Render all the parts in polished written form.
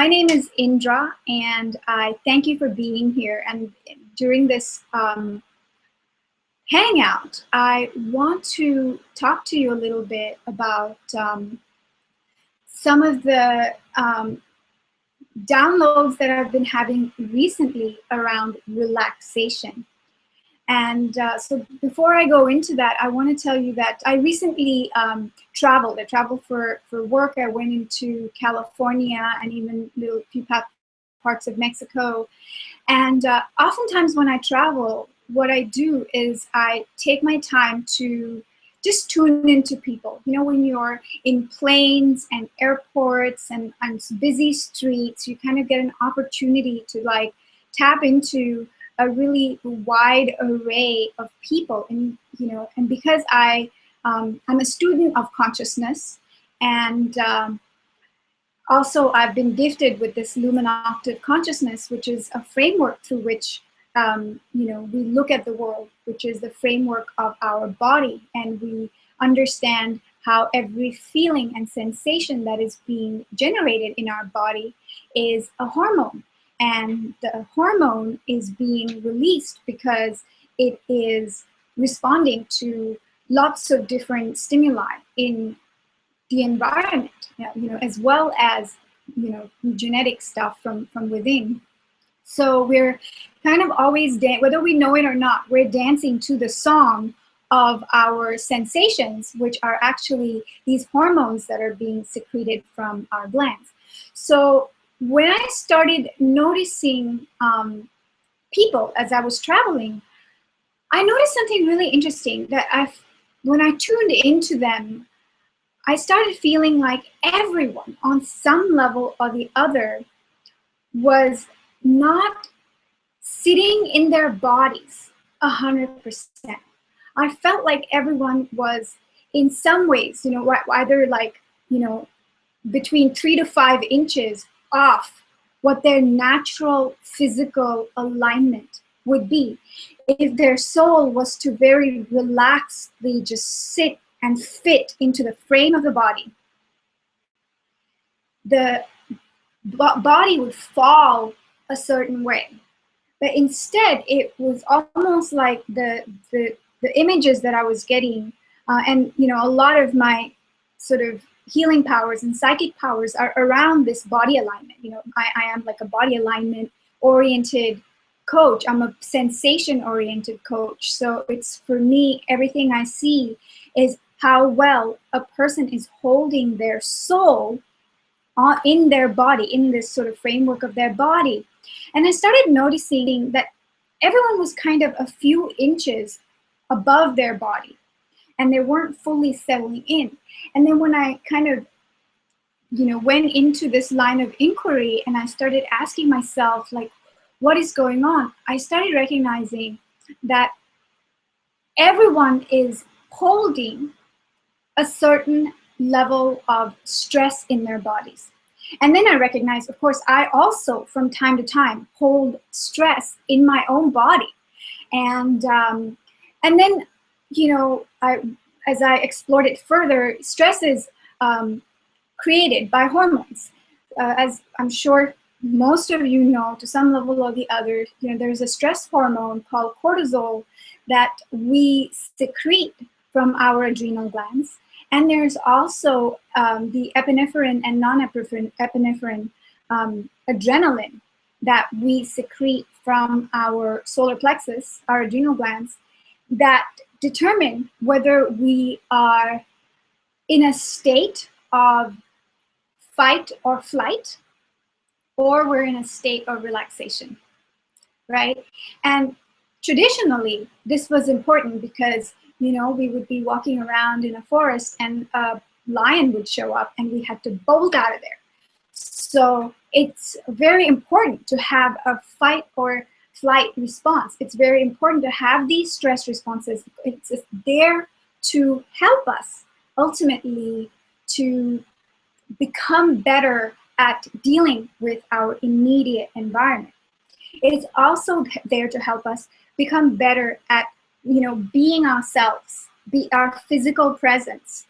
My name is Indra, and I thank you for being here. And during this hangout, I want to talk to you a little bit about some of the downloads that I've been having recently around relaxation. And so before I go into that, I want to tell you that I recently traveled. I traveled for work. I went into California and even a few parts of Mexico. And oftentimes when I travel, what I do is I take my time to just tune into people. You know, when you're in planes and airports and on busy streets, you kind of get an opportunity to like tap into a really wide array of people. And and because I'm a student of consciousness, and also I've been gifted with this luminoctave consciousness, which is a framework through which we look at the world, which is the framework of our body, and we understand how every feeling and sensation that is being generated in our body is a hormone. And the hormone is being released because it is responding to lots of different stimuli in the environment, as well as genetic stuff from within. So we're kind of always, whether we know it or not, we're dancing to the song of our sensations, which are actually these hormones that are being secreted from our glands. So when I started noticing people as I was traveling, I noticed something really interesting that when I tuned into them, I started feeling like everyone on some level or the other was not sitting in their bodies 100%. I felt like everyone was in some ways, either like, between 3 to 5 inches off what their natural physical alignment would be. If their soul was to very relaxedly just sit and fit into the frame of the body, the body would fall a certain way. But instead, it was almost like the images that I was getting, and a lot of my sort of healing powers and psychic powers are around this body alignment. I am like a body alignment oriented coach. I'm a sensation oriented coach. So it's, for me, everything I see is how well a person is holding their soul in their body, in this sort of framework of their body. And I started noticing that everyone was kind of a few inches above their body, and they weren't fully settling in. And then when I kind of, went into this line of inquiry and I started asking myself, like, what is going on? I started recognizing that everyone is holding a certain level of stress in their bodies. And then I recognized, of course, I also, from time to time, hold stress in my own body. And then, as I explored it further, stress is created by hormones. As I'm sure most of you know, to some level or the other, there's a stress hormone called cortisol that we secrete from our adrenal glands. And there's also the epinephrine and non-epinephrine adrenaline that we secrete from our solar plexus, our adrenal glands, that determine whether we are in a state of fight or flight, or we're in a state of relaxation, right? And traditionally, this was important because we would be walking around in a forest and a lion would show up and we had to bolt out of there. So it's very important to have a fight or flight response. It's very important to have these stress responses. It's there to help us ultimately to become better at dealing with our immediate environment. It's also there to help us become better at being ourselves, be our physical presence,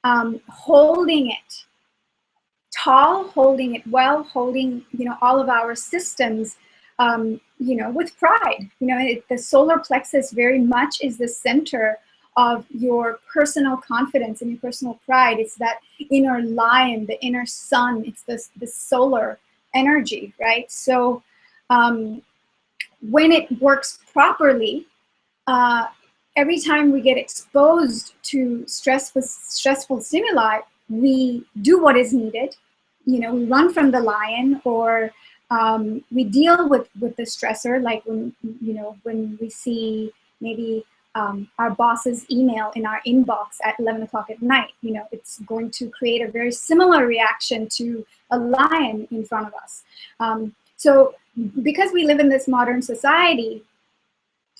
holding it tall, holding it well, holding, all of our systems, with pride. The solar plexus very much is the center of your personal confidence and your personal pride. It's that inner lion, the inner sun. It's the solar energy, right? So when it works properly, every time we get exposed to stressful stimuli, we do what is needed. We run from the lion, or we deal with the stressor, like when we see maybe our boss's email in our inbox at 11 o'clock at night. It's going to create a very similar reaction to a lion in front of us. So because we live in this modern society,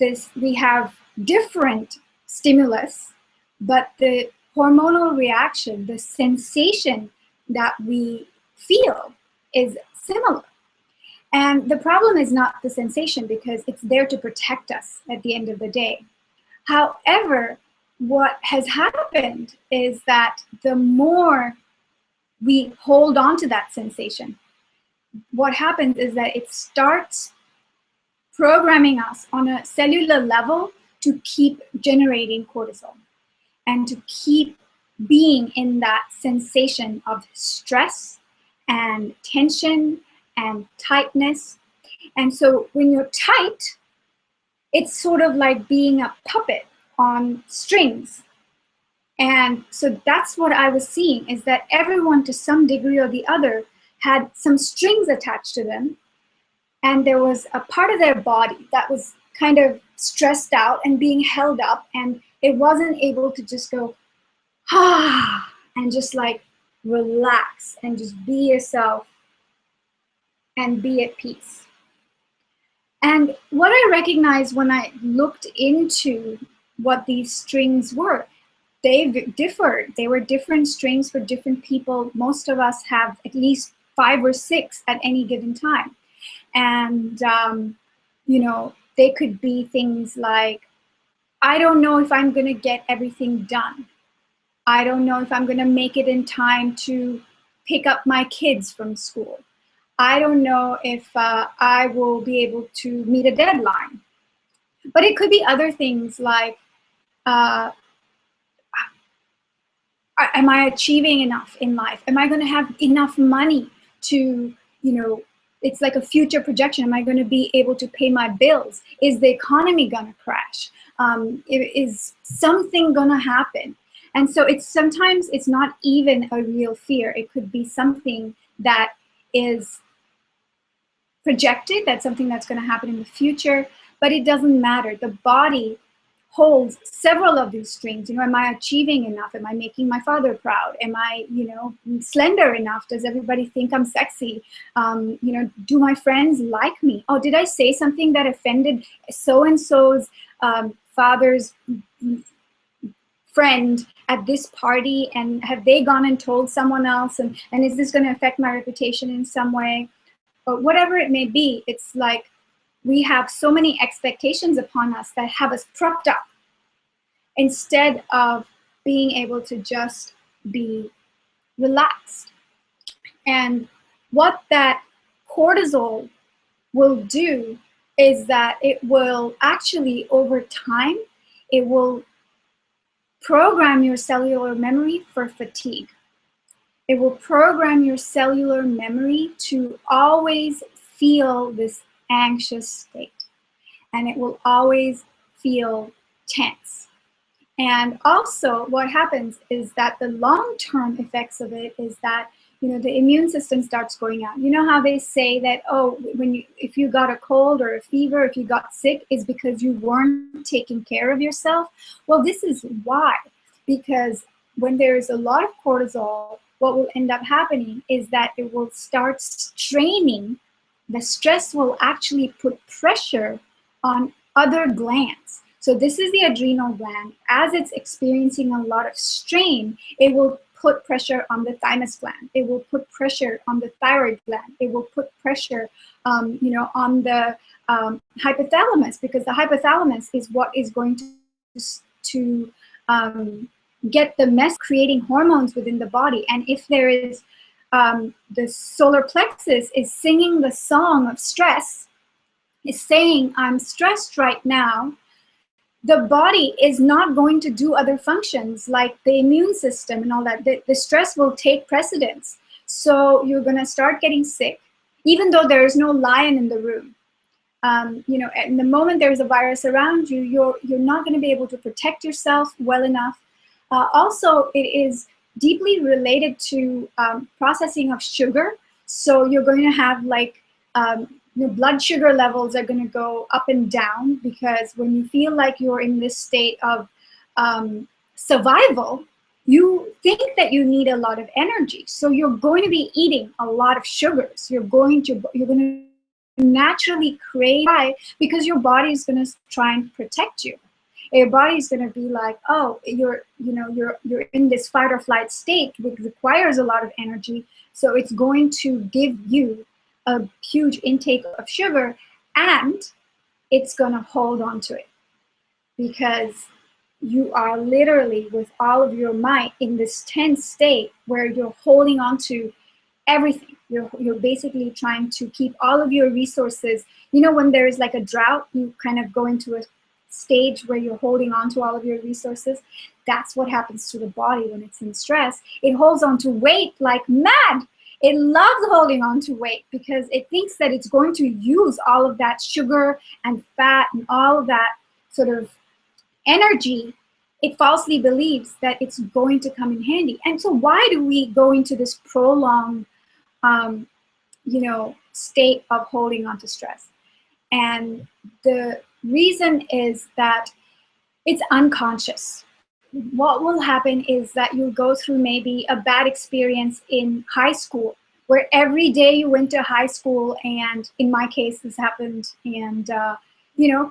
we have different stimulus, but the hormonal reaction, the sensation that we feel is similar. And the problem is not the sensation, because it's there to protect us at the end of the day. However, what has happened is that the more we hold on to that sensation, what happens is that it starts programming us on a cellular level to keep generating cortisol and to keep being in that sensation of stress and tension and tightness. And so when you're tight, it's sort of like being a puppet on strings. And so that's what I was seeing, is that everyone to some degree or the other had some strings attached to them. And there was a part of their body that was kind of stressed out and being held up, and it wasn't able to just go, and just like relax and just be yourself and be at peace. And what I recognized when I looked into what these strings were, they differed. They were different strings for different people. Most of us have at least 5 or 6 at any given time. And, they could be things like, I don't know if I'm going to get everything done. I don't know if I'm going to make it in time to pick up my kids from school. I don't know if I will be able to meet a deadline. But it could be other things like, am I achieving enough in life? Am I going to have enough money to, it's like a future projection. Am I going to be able to pay my bills? Is the economy going to crash? Is something going to happen? And so sometimes it's not even a real fear. It could be something that is projected, that's something that's going to happen in the future, but it doesn't matter. The body holds several of these strings. Am I achieving enough? Am I making my father proud? Am I, slender enough? Does everybody think I'm sexy? Do my friends like me? Oh, did I say something that offended so-and-so's father's friend at this party? And have they gone and told someone else? And is this going to affect my reputation in some way? But whatever it may be, it's like we have so many expectations upon us that have us propped up instead of being able to just be relaxed. And what that cortisol will do is that it will actually, over time, it will program your cellular memory for fatigue. It will program your cellular memory to always feel this anxious state, and it will always feel tense. And also what happens is that the long-term effects of it is that the immune system starts going out. You know how they say that, oh, if you got a cold or a fever, if you got sick, is because you weren't taking care of yourself? Well, this is why. Because when there is a lot of cortisol, what will end up happening is that it will start straining. The stress will actually put pressure on other glands. So this is the adrenal gland. As it's experiencing a lot of strain, it will put pressure on the thymus gland. It will put pressure on the thyroid gland. It will put pressure, on the hypothalamus, because the hypothalamus is what is going to get the mess creating hormones within the body. And if there is the solar plexus is singing the song of stress, is saying, I'm stressed right now, the body is not going to do other functions like the immune system and all that. The stress will take precedence. So you're going to start getting sick, even though there is no lion in the room. You know, in the moment there's a virus around you, you're not going to be able to protect yourself well enough. Also, it is deeply related to processing of sugar. So you're going to have like your blood sugar levels are going to go up and down, because when you feel like you're in this state of survival, you think that you need a lot of energy. So you're going to be eating a lot of sugars. You're going to naturally crave, because your body is going to try and protect you. Your body is going to be like, oh, you're in this fight or flight state, which requires a lot of energy. So it's going to give you a huge intake of sugar, and it's going to hold on to it, because you are literally with all of your might in this tense state where you're holding on to everything. You're basically trying to keep all of your resources. You know, when there is like a drought, you kind of go into a stage where you're holding on to all of your resources. That's what happens to the body when it's in stress. It holds on to weight like mad. It loves holding on to weight because it thinks that it's going to use all of that sugar and fat and all of that sort of energy. It falsely believes that it's going to come in handy. And so why do we go into this prolonged state of holding on to stress? And the reason is that it's unconscious. What will happen is that you'll go through maybe a bad experience in high school, where every day you went to high school, and in my case this happened, and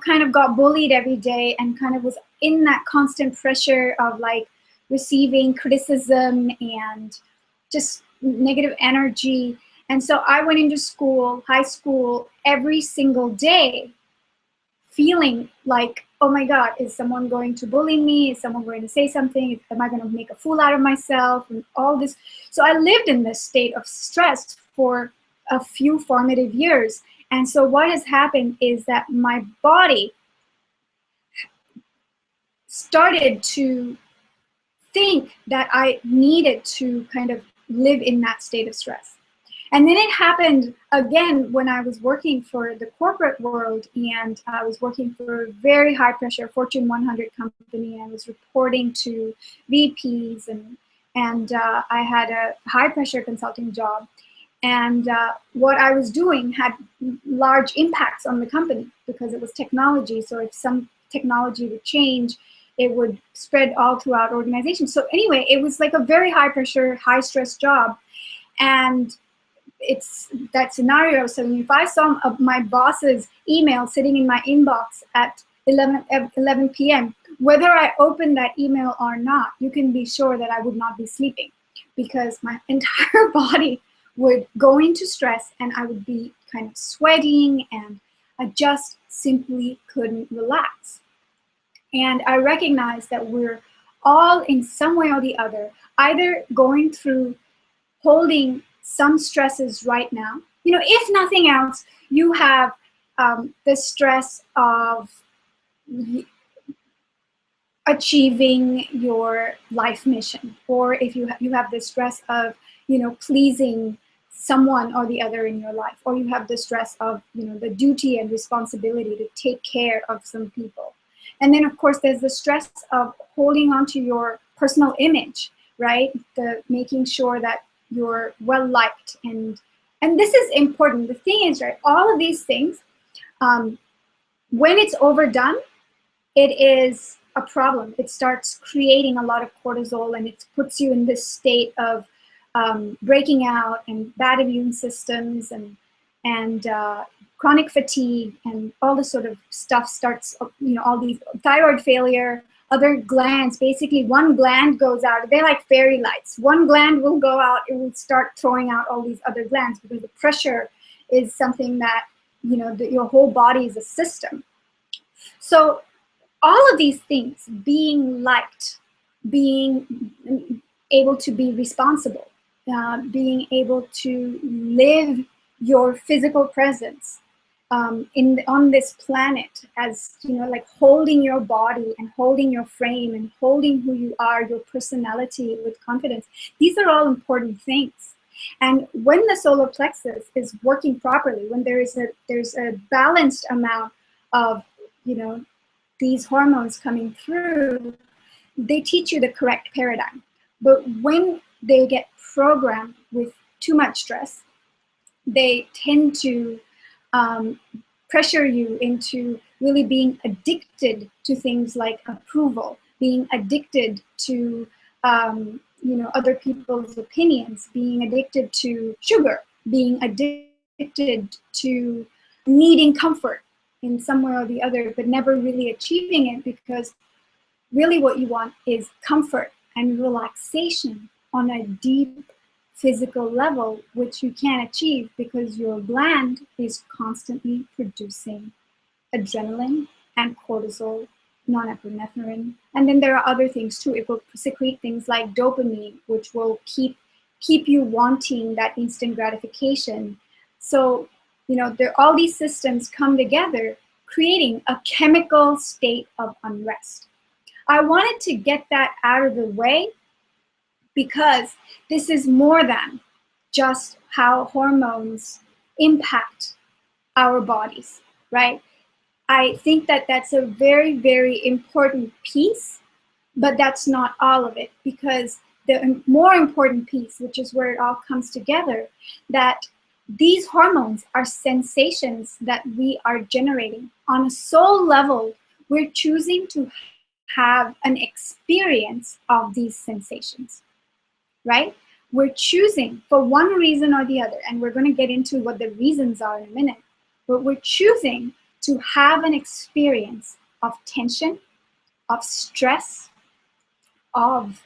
kind of got bullied every day and kind of was in that constant pressure of like receiving criticism and just negative energy. And so I went into school, high school, every single day feeling like, oh my God, is someone going to bully me? Is someone going to say something? Am I going to make a fool out of myself? And all this. So I lived in this state of stress for a few formative years. And so what has happened is that my body started to think that I needed to kind of live in that state of stress. And then it happened again when I was working for the corporate world, and I was working for a very high pressure Fortune 100 company. I was reporting to VPs, and I had a high pressure consulting job. And what I was doing had large impacts on the company because it was technology. So if some technology would change, it would spread all throughout organizations. So anyway, it was like a very high pressure, high stress job. And it's that scenario. So if I saw my boss's email sitting in my inbox at 11 p.m., whether I opened that email or not, you can be sure that I would not be sleeping, because my entire body would go into stress and I would be kind of sweating, and I just simply couldn't relax. And I recognize that we're all in some way or the other either going through holding some stresses right now. If nothing else, you have the stress of achieving your life mission, or if you have the stress of pleasing someone or the other in your life, or you have the stress of the duty and responsibility to take care of some people. And then of course there's the stress of holding on to your personal image, right? The making sure that you're well liked, and this is important. The thing is, right, all of these things, when it's overdone, it is a problem. It starts creating a lot of cortisol, and it puts you in this state of breaking out, and bad immune systems, and chronic fatigue, and all this sort of stuff starts. All these thyroid failure. Other glands, basically one gland goes out. They're like fairy lights. One gland will go out, it will start throwing out all these other glands, because the pressure is something that, your whole body is a system. So all of these things, being liked, being able to be responsible, being able to live your physical presence on this planet, as like holding your body and holding your frame and holding who you are, your personality with confidence. These are all important things. And when the solar plexus is working properly, when there's a balanced amount of these hormones coming through, they teach you the correct paradigm. But when they get programmed with too much stress, they tend to pressure you into really being addicted to things like approval, being addicted to other people's opinions, being addicted to sugar, being addicted to needing comfort in some way or the other, but never really achieving it, because really what you want is comfort and relaxation on a deep physical level, which you can't achieve because your gland is constantly producing adrenaline and cortisol, norepinephrine, and then there are other things too. It will secrete things like dopamine, which will keep you wanting that instant gratification. So all these systems come together, creating a chemical state of unrest. I wanted to get that out of the way, because this is more than just how hormones impact our bodies, right? I think that that's a very, very important piece, but that's not all of it, because the more important piece, which is where it all comes together, that these hormones are sensations that we are generating. On a soul level, we're choosing to have an experience of these sensations. Right? We're choosing for one reason or the other, and we're going to get into what the reasons are in a minute, but we're choosing to have an experience of tension, of stress, of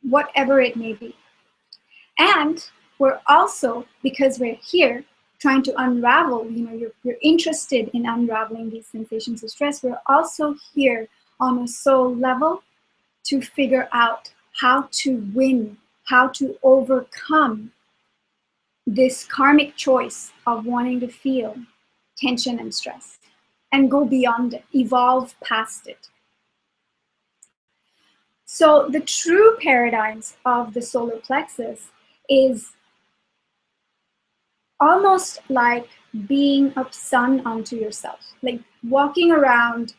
whatever it may be. And we're also, because we're here trying to unravel, you're interested in unraveling these sensations of stress, we're also here on a soul level to figure out how to win, how to overcome this karmic choice of wanting to feel tension and stress and go beyond it, evolve past it. So the true paradigms of the solar plexus is almost like being a sun unto yourself, like walking around,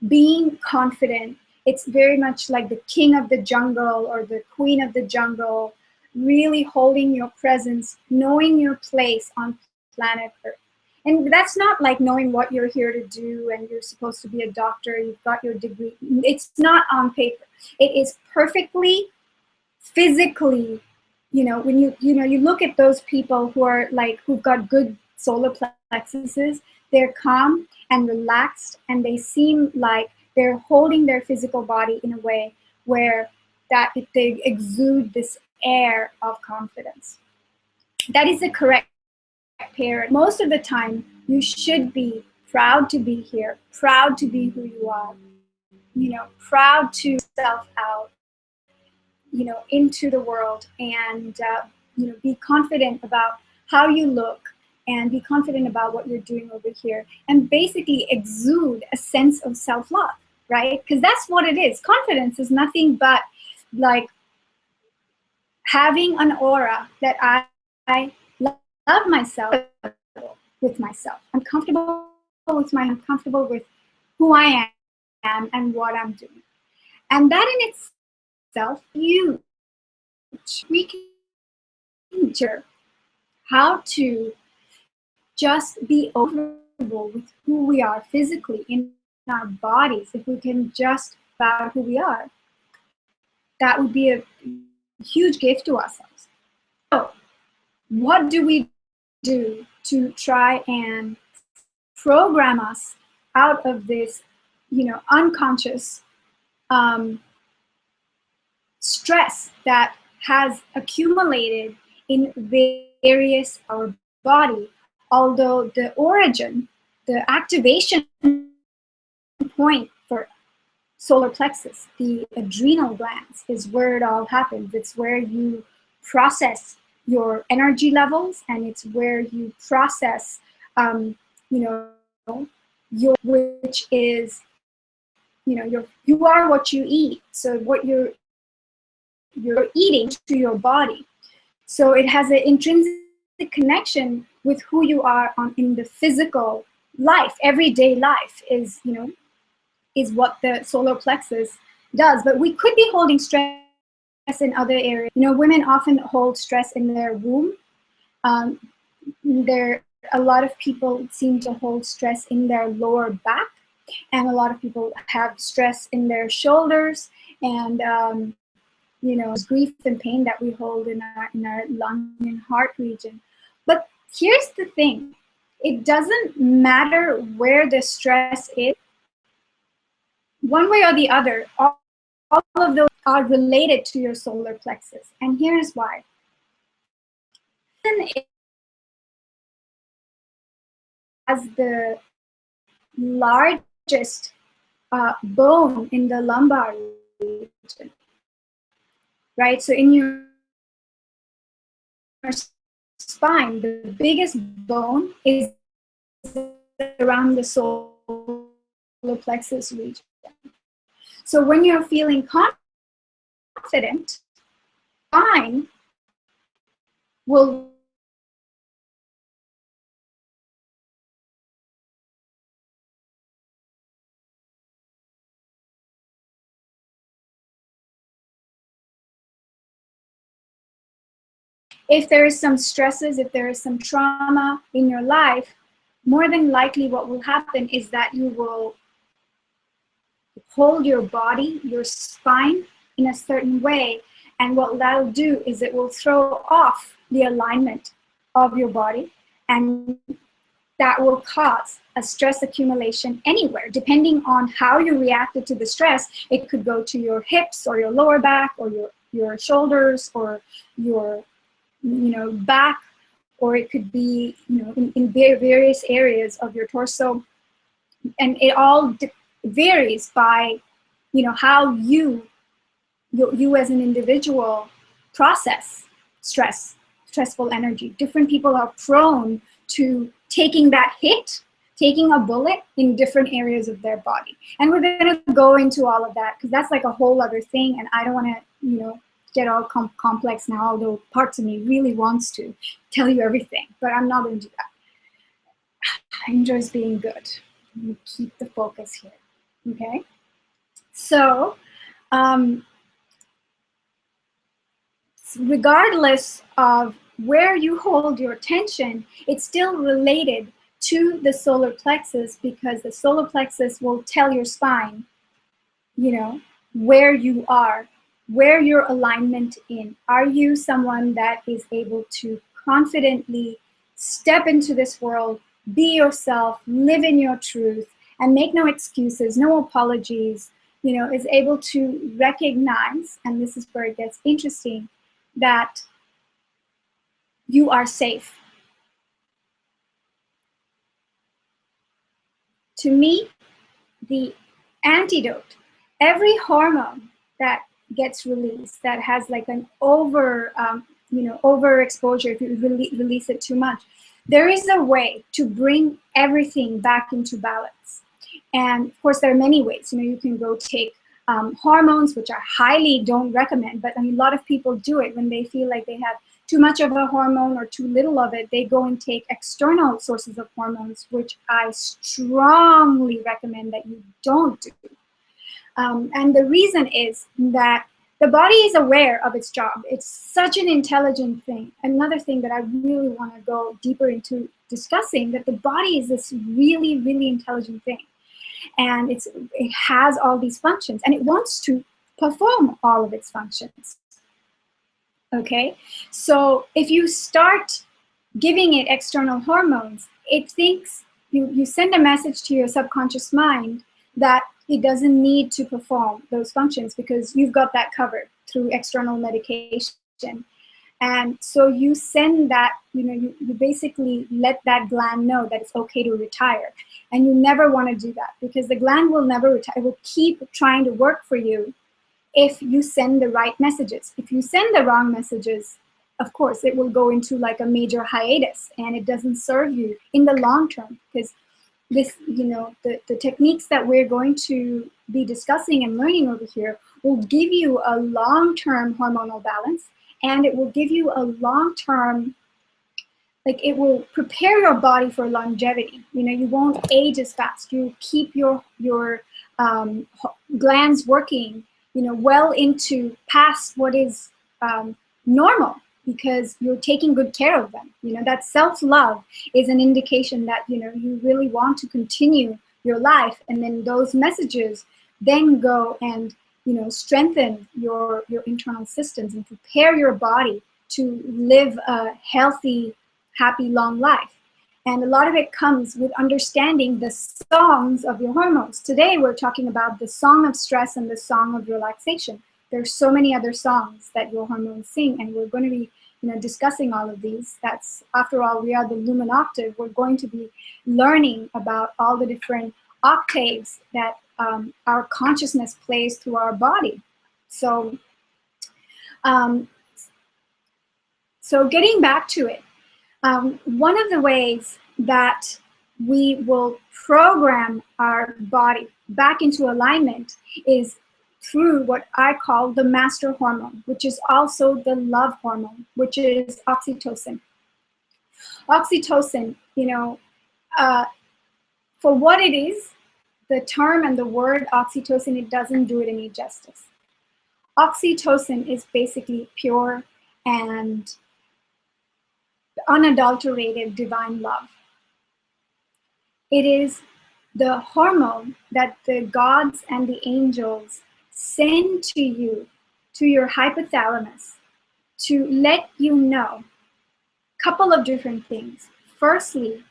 being confident. It's very much like the king of the jungle or the queen of the jungle, really holding your presence, knowing your place on planet Earth. And that's not like knowing what you're here to do and you're supposed to be a doctor, you've got your degree. It's not on paper. It is perfectly, physically, when you look at those people who are like, who've got good solar plexuses, they're calm and relaxed, and they seem like they're holding their physical body in a way where that they exude this air of confidence. That is the correct pair. Most of the time, you should be proud to be here, proud to be who you are, proud to self out, into the world, and be confident about how you look, and be confident about what you're doing over here, and basically exude a sense of self-love, right? Because that's what it is. Confidence is nothing but like having an aura that I love myself with myself. I'm comfortable I'm comfortable with who I am and what I'm doing. And that in itself, huge. We can teach how to just be comfortable with who we are physically in our bodies. If we can just about who we are, that would be a huge gift to ourselves. So what do we do to try and program us out of this, unconscious stress that has accumulated in various our body, although the origin, the activation point for solar plexus, the adrenal glands, is where it all happens. It's where you process your energy levels, and it's where you process, you know, which is, you are what you eat. So what you're eating to your body. So it has an intrinsic connection with who you are in the physical life. Everyday life is what the solar plexus does. But we could be holding stress in other areas. Women often hold stress in their womb. A lot of people seem to hold stress in their lower back, and a lot of people have stress in their shoulders, and grief and pain that we hold in our lung and heart region. But here's the thing: it doesn't matter where the stress is. One way or the other, all of those are related to your solar plexus, and here's why. As the largest bone in the lumbar region, right? So in your spine, the biggest bone is around the solar plexus region. So when you're feeling confident, spine will if there is some stresses, if there is some trauma in your life, more than likely what will happen is that you will hold your body, your spine, in a certain way. And what that'll do is it will throw off the alignment of your body, and that will cause a stress accumulation anywhere. Depending on how you reacted to the stress, it could go to your hips or your lower back or your shoulders or your back, or it could be in various areas of your torso. And it all varies by how you as an individual process stressful energy. Different people are prone to taking that hit, taking a bullet in different areas of their body. And we're going to go into all of that because that's like a whole other thing, and I don't want to get all complex now, although parts of me really wants to tell you everything, but I'm not going to do that. I enjoy being good. You keep the focus here, okay? So, regardless of where you hold your attention, it's still related to the solar plexus, because the solar plexus will tell your spine, where you are, where your alignment in. Are you someone that is able to confidently step into this world, be yourself, live in your truth, and make no excuses, no apologies, is able to recognize, and this is where it gets interesting, that you are safe. To me, the antidote, every hormone that gets released that has like an overexposure, if you release it too much, there is a way to bring everything back into balance. And of course, there are many ways. You can go take hormones, which I highly don't recommend, but a lot of people do it when they feel like they have too much of a hormone or too little of it. They go and take external sources of hormones, which I strongly recommend that you don't do. And the reason is that the body is aware of its job. It's such an intelligent thing. Another thing that I really want to go deeper into discussing, that the body is this really, really intelligent thing. And it has all these functions, and it wants to perform all of its functions. Okay? So if you start giving it external hormones, it thinks, you send a message to your subconscious mind that it doesn't need to perform those functions because you've got that covered through external medication. And so you send that, you basically let that gland know that it's okay to retire. And you never want to do that, because the gland will never retire. It will keep trying to work for you if you send the right messages. If you send the wrong messages, of course, it will go into like a major hiatus, and it doesn't serve you in the long term, because this, the techniques that we're going to be discussing and learning over here will give you a long-term hormonal balance, and it will give you a long-term, like, it will prepare your body for longevity. You won't age as fast. You keep your glands working, well into past what is normal, because you're taking good care of them. That self-love is an indication that, you really want to continue your life. And then those messages then go and, strengthen your internal systems and prepare your body to live a healthy, happy, long life. And a lot of it comes with understanding the songs of your hormones. Today, we're talking about the song of stress and the song of relaxation. There's so many other songs that your hormones sing, and we're going to be discussing all of these. That's, after all, we are the lumen octave. We're going to be learning about all the different octaves that our consciousness plays through our body. So, so getting back to it, one of the ways that we will program our body back into alignment is through what I call the master hormone, which is also the love hormone, which is oxytocin. Oxytocin, for what it is, the term and the word oxytocin, it doesn't do it any justice. Oxytocin is basically pure and unadulterated divine love. It is the hormone that the gods and the angels send to you, to your hypothalamus, to let you know a couple of different things. Firstly,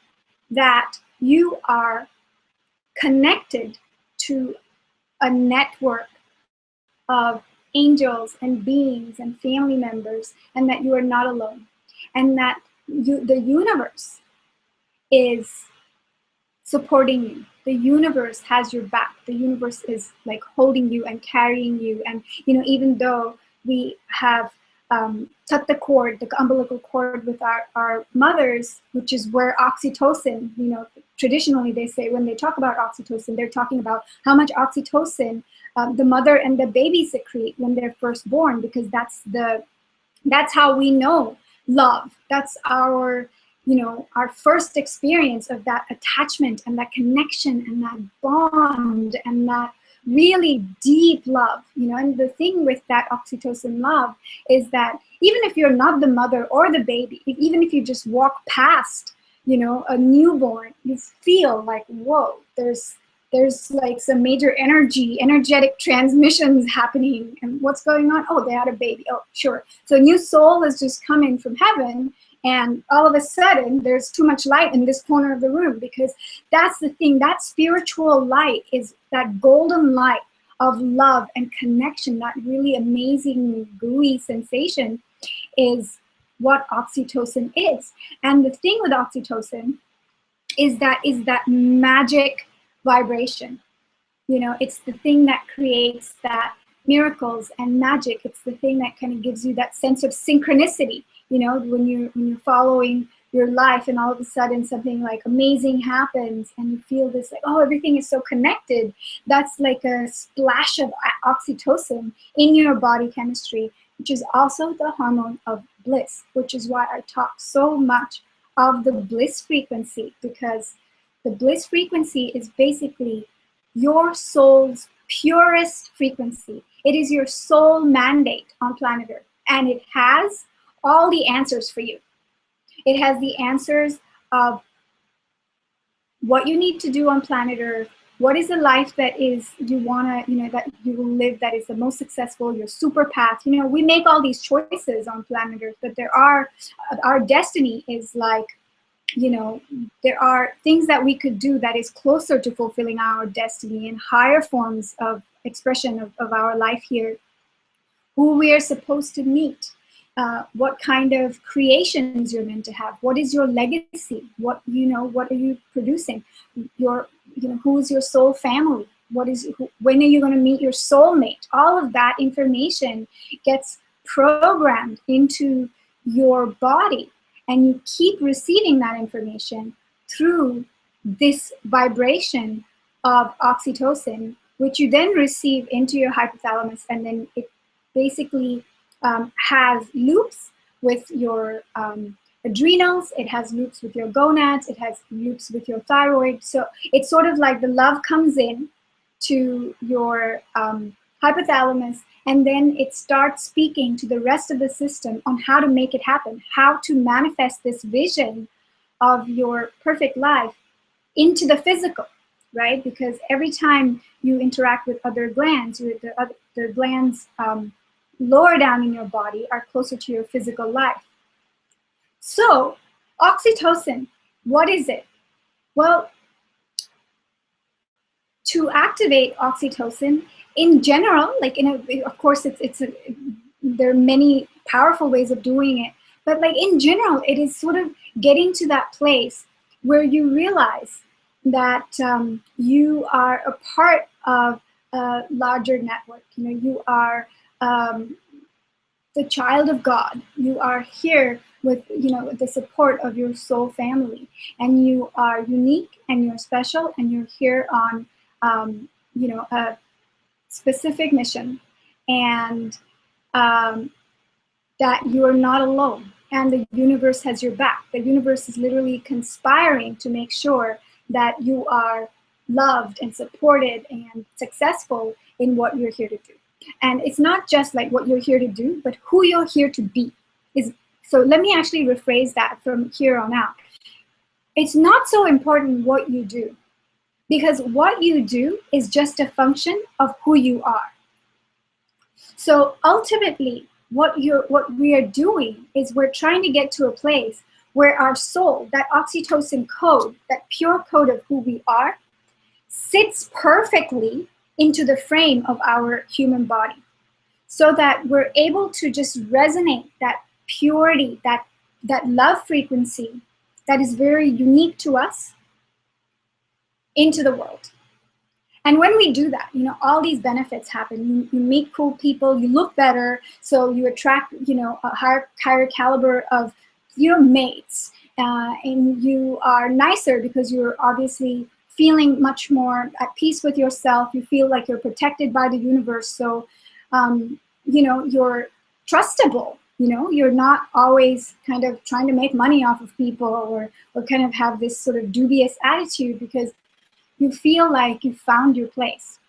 that you are connected to a network of angels and beings and family members, and that you are not alone, and that the universe is supporting you. The universe has your back. The universe is like holding you and carrying you. And even though we have cut the cord, the umbilical cord with our mothers, which is where oxytocin, traditionally they say, when they talk about oxytocin, they're talking about how much oxytocin the mother and the baby secrete when they're first born, because that's how we know love. That's our first experience of that attachment and that connection and that bond and that really deep love. And the thing with that oxytocin love is that even if you're not the mother or the baby, even if you just walk past, a newborn, you feel like, whoa, there's like some major energetic transmissions happening. And what's going on? Oh, they had a baby. Oh, sure. So a new soul is just coming from heaven. And all of a sudden, there's too much light in this corner of the room, because that's the thing. That spiritual light is that golden light of love and connection, that really amazing, gooey sensation is what oxytocin is. And the thing with oxytocin is that magic vibration. It's the thing that creates that miracles and magic. It's the thing that kind of gives you that sense of synchronicity. When you're following your life and all of a sudden something like amazing happens and you feel this like, oh, everything is so connected. That's like a splash of oxytocin in your body chemistry, which is also the hormone of bliss, which is why I talk so much of the bliss frequency, because the bliss frequency is basically your soul's purest frequency. It is your soul mandate on planet Earth, and it has all the answers for you. It has the answers of what you need to do on planet Earth. What is the life that is you wanna, that you will live, that is the most successful, your super path. We make all these choices on planet Earth, but our destiny is like, there are things that we could do that is closer to fulfilling our destiny and higher forms of expression of our life here, who we are supposed to meet. what kind of creations you're meant to have. What is your legacy? What are you producing? Who's your soul family? When are you going to meet your soulmate? All of that information gets programmed into your body, and you keep receiving that information through this vibration of oxytocin, which you then receive into your hypothalamus, and then it basically has loops with your adrenals, it has loops with your gonads, it has loops with your thyroid. So it's sort of like the love comes in to your hypothalamus, and then it starts speaking to the rest of the system on how to make it happen, how to manifest this vision of your perfect life into the physical, right? Because every time you interact with other glands, the glands lower down in your body are closer to your physical life. So oxytocin, what is it? Well, to activate oxytocin in general, of course, there are many powerful ways of doing it, but like in general, it is sort of getting to that place where you realize that you are a part of a larger network. You are the child of God. You are here with the support of your soul family, and you are unique, and you're special, and you're here on a specific mission, and that you are not alone, and the universe has your back. The universe is literally conspiring to make sure that you are loved and supported and successful in what you're here to do. And it's not just like what you're here to do, but who you're here to be. So let me actually rephrase that from here on out. It's not so important what you do, because what you do is just a function of who you are. So ultimately, what we are doing is we're trying to get to a place where our soul, that oxytocin code, that pure code of who we are, sits perfectly into the frame of our human body, so that we're able to just resonate that purity, that love frequency that is very unique to us into the world. And when we do that, all these benefits happen. You meet cool people, you look better, so you attract, a higher caliber of, mates, and you are nicer because you're obviously feeling much more at peace with yourself. You feel like you're protected by the universe, so you're trustable. You're not always kind of trying to make money off of people, or kind of have this sort of dubious attitude, because you feel like you found your place,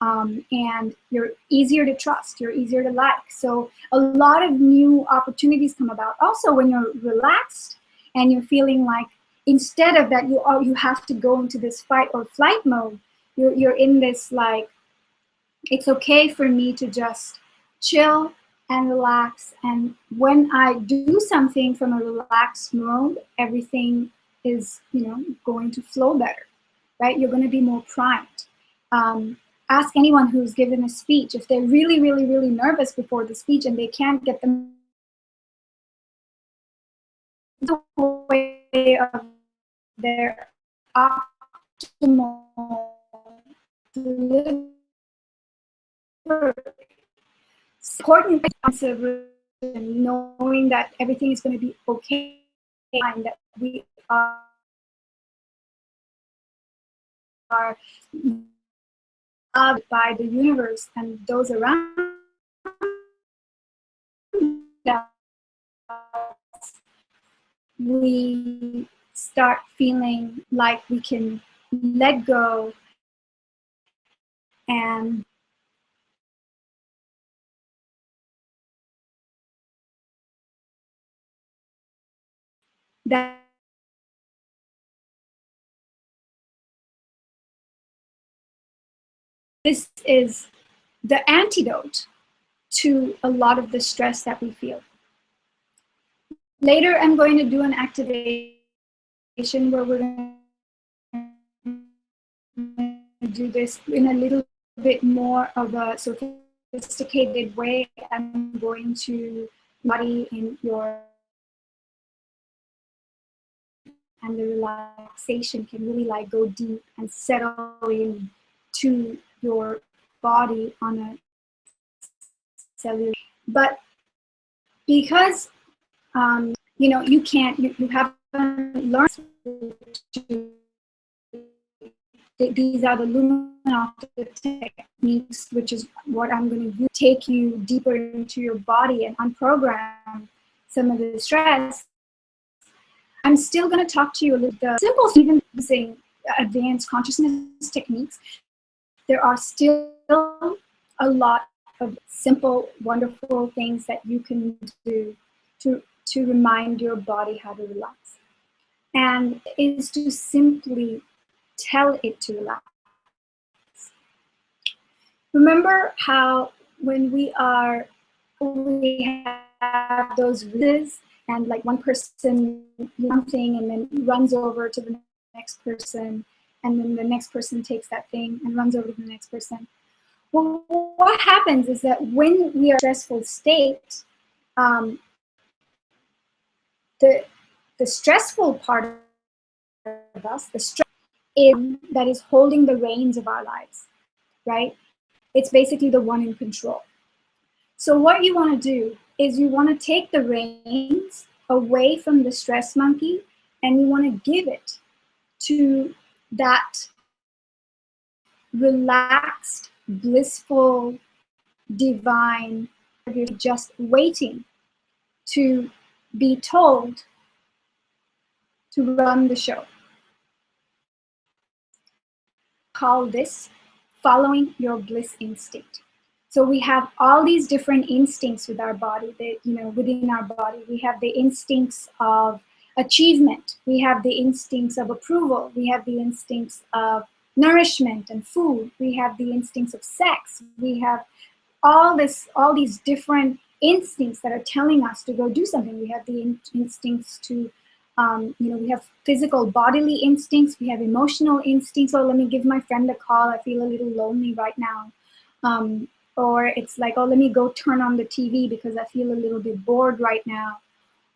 and you're easier to trust, you're easier to like. So a lot of new opportunities come about. Also, when you're relaxed and you're feeling like, instead of that, you have to go into this fight or flight mode, you're in this like, it's okay for me to just chill and relax. And when I do something from a relaxed mode, everything is, going to flow better, right? You're going to be more primed. Ask anyone who's given a speech, if they're really, really, really nervous before the speech and they can't get the way of their optimal delivery. Important knowing that everything is going to be okay, and that we are loved by the universe and those around us. We start feeling like we can let go and that this is the antidote to a lot of the stress that we feel. Later, I'm going to do an activation where we're going to do this in a little bit more of a sophisticated way. I'm going to body in your, and the relaxation can really like go deep and settle in to your body on a cellular. But because you know, you can't, you haven't learned to, these are the Luminoffer techniques, which is what I'm going to take you deeper into your body and unprogram some of the stress. I'm still going to talk to you a little bit simple, even using advanced consciousness techniques. There are still a lot of simple, wonderful things that you can do to remind your body how to relax. And is to simply tell it to relax. Remember how when we have those releases, and like one person one thing and then runs over to the next person, and then the next person takes that thing and runs over to the next person. Well, what happens is that when we are in a stressful state, the stressful part of us, the stress that is holding the reins of our lives, right? It's basically the one in control. So what you want to do is you want to take the reins away from the stress monkey, and you want to give it to that relaxed, blissful, divine, just waiting to be told to run the show. Call this following your bliss instinct. So we have all these different instincts with our body, that, you know, within our body. We have the instincts of achievement. We have the instincts of approval. We have the instincts of nourishment and food. We have the instincts of sex. We have all these different instincts that are telling us to go do something. We have the instincts to, you know, we have physical bodily instincts. We have emotional instincts. Oh, let me give my friend a call. I feel a little lonely right now. Or it's like, oh, let me go turn on the TV because I feel a little bit bored right now.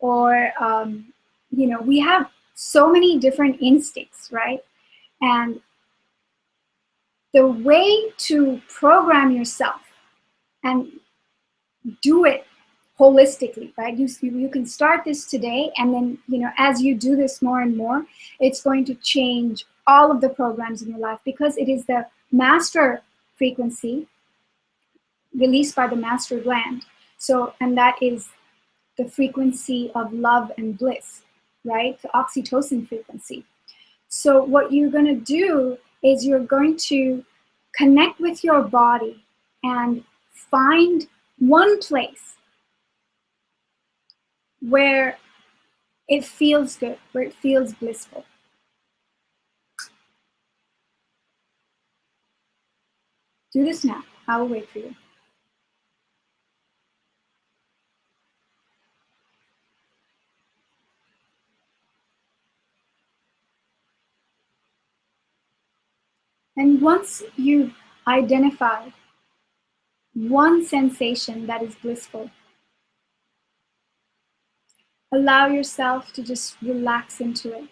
Or, you know, we have so many different instincts, right? And the way to program yourself and do it holistically, right? You can start this today, and then, you know, as you do this more and more, it's going to change all of the programs in your life, because it is the master frequency released by the master gland. So, and that is the frequency of love and bliss, right? The oxytocin frequency. So what you're going to do is you're going to connect with your body and find one place where it feels good, where it feels blissful. Do this now. I will wait for you. And once you've identified one sensation that is blissful, allow yourself to just relax into it.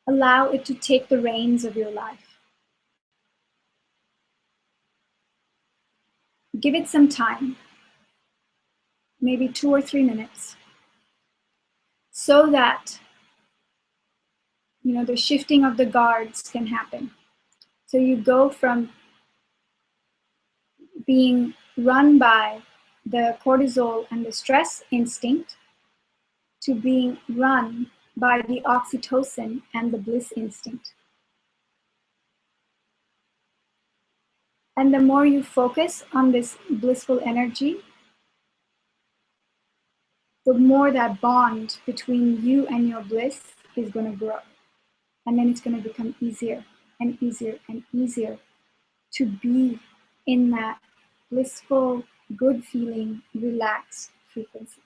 Allow it to take the reins of your life. Give it some time, maybe 2 or 3 minutes, so that, you know, the shifting of the guards can happen. So you go from being run by the cortisol and the stress instinct to being run by the oxytocin and the bliss instinct. And the more you focus on this blissful energy, the more that bond between you and your bliss is going to grow. And then it's going to become easier and easier and easier to be in that blissful, good feeling, relaxed frequency.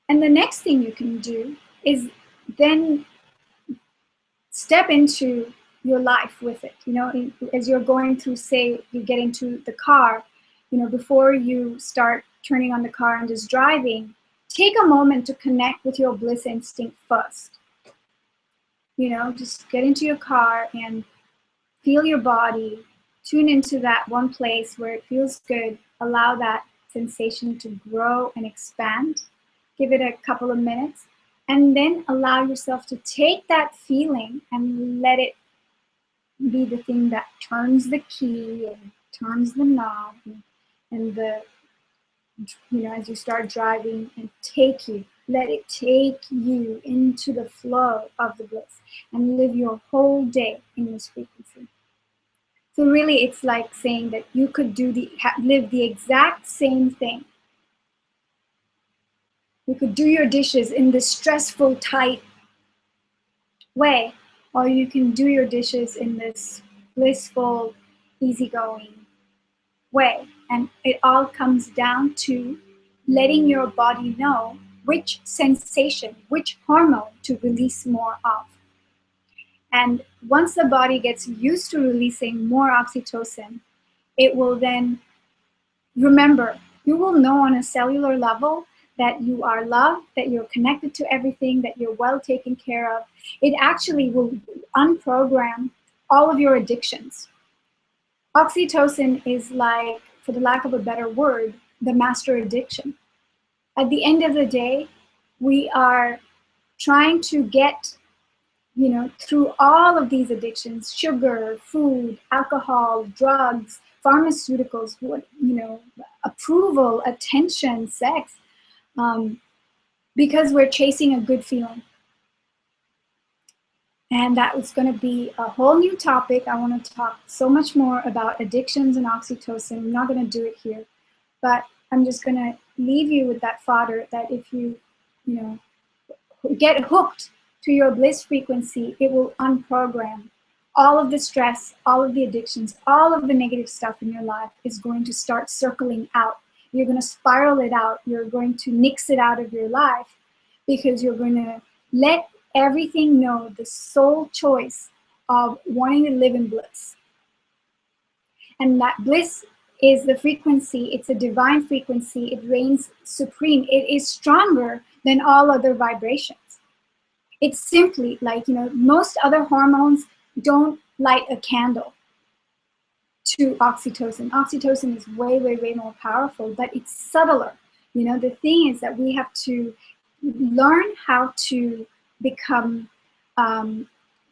And the next thing you can do is then step into your life with it. You know, as you're going through, say, you get into the car, you know, before you start turning on the car and just driving, take a moment to connect with your bliss instinct first. You know, just get into your car and feel your body, tune into that one place where it feels good, allow that sensation to grow and expand, give it a couple of minutes, and then allow yourself to take that feeling and let it be the thing that turns the key and turns the knob and the, you know, as you start driving, and let it take you into the flow of the bliss and live your whole day in this frequency. So really, it's like saying that you could live the exact same thing. You could do your dishes in this stressful, tight way, or you can do your dishes in this blissful, easygoing way. And it all comes down to letting your body know which sensation, which hormone to release more of. And once the body gets used to releasing more oxytocin, it will then remember, you will know on a cellular level that you are loved, that you're connected to everything, that you're well taken care of. It actually will unprogram all of your addictions. Oxytocin is like, for the lack of a better word, the master addiction. At the end of the day, we are trying to get, you know, through all of these addictions: sugar, food, alcohol, drugs, pharmaceuticals, you know, approval, attention, sex, because we're chasing a good feeling. And that was going to be a whole new topic. I want to talk so much more about addictions and oxytocin. I'm not going to do it here, but I'm just going to leave you with that fodder that if you know, get hooked to your bliss frequency, it will unprogram all of the stress, all of the addictions, all of the negative stuff in your life is going to start circling out. You're going to spiral it out. You're going to nix it out of your life, because you're going to let everything know the sole choice of wanting to live in bliss. And that bliss is the frequency. It's a divine frequency. It reigns supreme. It is stronger than all other vibrations. It's simply like, you know, most other hormones don't light a candle to oxytocin. Oxytocin is way, way, way more powerful, but it's subtler. You know, the thing is that we have to learn how to become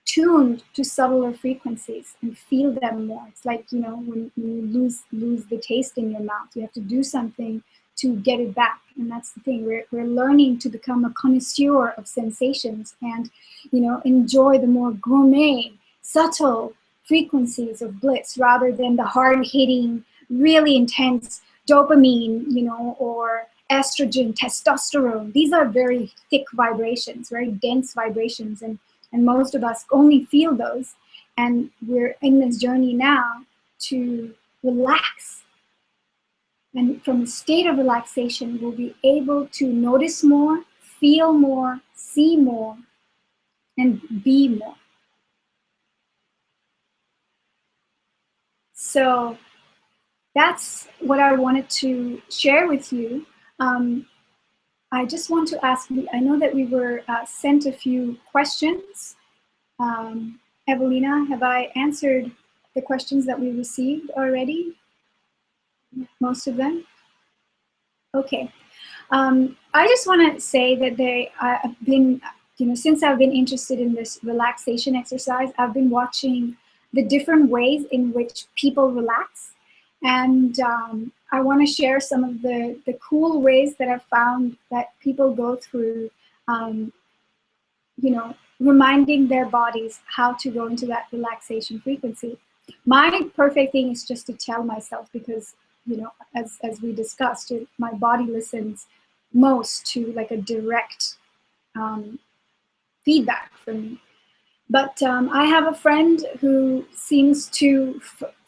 tuned to subtler frequencies and feel them more. It's like, you know, when you lose the taste in your mouth, you have to do something to get it back. And that's the thing. We're learning to become a connoisseur of sensations and, you know, enjoy the more gourmet, subtle frequencies of bliss rather than the hard-hitting, really intense dopamine, you know, or estrogen, testosterone. These are very thick vibrations, very dense vibrations, and most of us only feel those. And we're in this journey now to relax. And from a state of relaxation, we'll be able to notice more, feel more, see more, and be more. So that's what I wanted to share with you. I just want to ask, I know that we were sent a few questions. Evelina, have I answered the questions that we received already? Most of them? Okay. I just want to say that I've been, you know, since I've been interested in this relaxation exercise, I've been watching the different ways in which people relax. And I want to share some of the cool ways that I've found that people go through, you know, reminding their bodies how to go into that relaxation frequency. My perfect thing is just to tell myself, because, you know, as we discussed, my body listens most to like a direct feedback from me. But I have a friend who seems to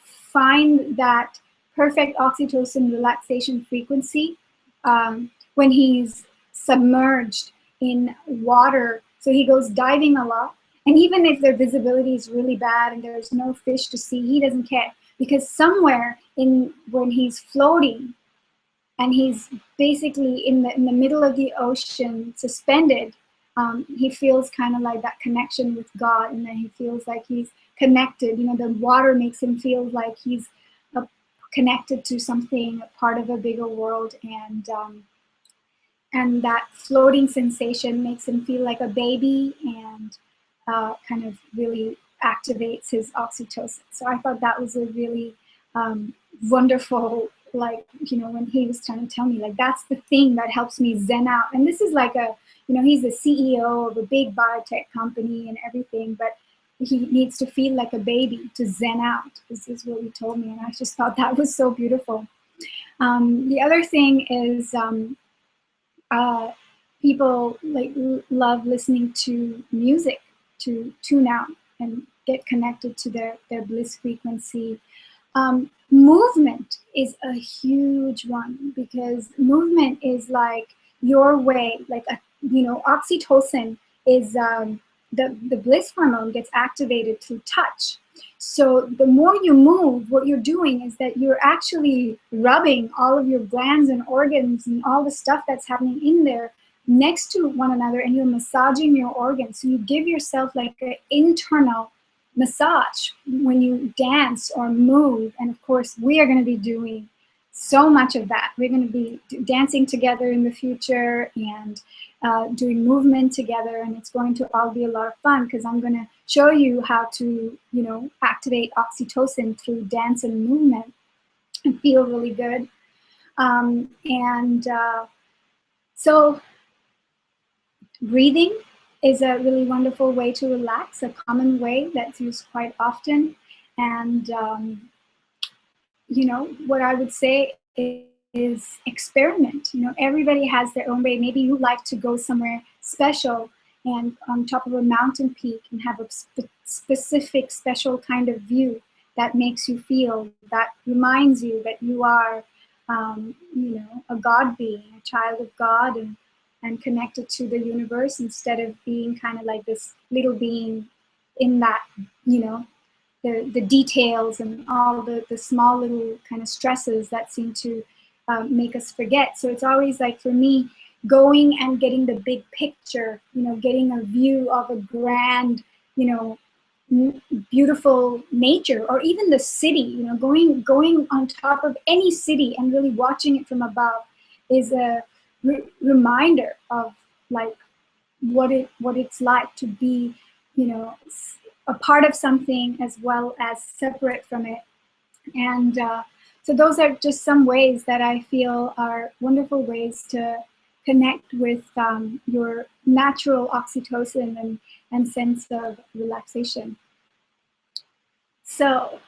find that perfect oxytocin relaxation frequency when he's submerged in water. So he goes diving a lot, And even if their visibility is really bad and there's no fish to see, he doesn't care, because somewhere when he's floating and he's basically in the middle of the ocean, suspended, he feels kind of like that connection with God, and then he feels like he's connected. You know, the water makes him feel like he's connected to something, a part of a bigger world, and that floating sensation makes him feel like a baby, and kind of really activates his oxytocin. So I thought that was a really wonderful, like, you know, when he was trying to tell me, like, that's the thing that helps me zen out. And this is like a, you know, he's the CEO of a big biotech company and everything, but he needs to feel like a baby to zen out. This is what he told me, and I just thought that was so beautiful. The other thing is people like love listening to music to tune out and get connected to their bliss frequency. Movement is a huge one, because movement is like your way, like you know, oxytocin is the bliss hormone gets activated through touch. So the more you move, what you're doing is that you're actually rubbing all of your glands and organs and all the stuff that's happening in there next to one another, and you're massaging your organs. So you give yourself like an internal massage when you dance or move. And of course, we are going to be doing so much of that. We're going to be dancing together in the future, and doing movement together, and it's going to all be a lot of fun, because I'm going to show you how to, you know, activate oxytocin through dance and movement and feel really good. So breathing is a really wonderful way to relax, a common way that's used quite often. And you know, what I would say is experiment. You know, everybody has their own way. Maybe you like to go somewhere special and on top of a mountain peak and have a specific special kind of view that makes you feel, that reminds you that you are, you know, a God being, a child of God, and connected to the universe, instead of being kind of like this little being in that, you know, the details and all the small little kind of stresses that seem to make us forget. So it's always like, for me, going and getting the big picture, you know, getting a view of a grand, you know, beautiful nature, or even the city, you know, going on top of any city and really watching it from above is a reminder of like what it's like to be, you know, a part of something as well as separate from it. And so those are just some ways that I feel are wonderful ways to connect with your natural oxytocin and sense of relaxation. So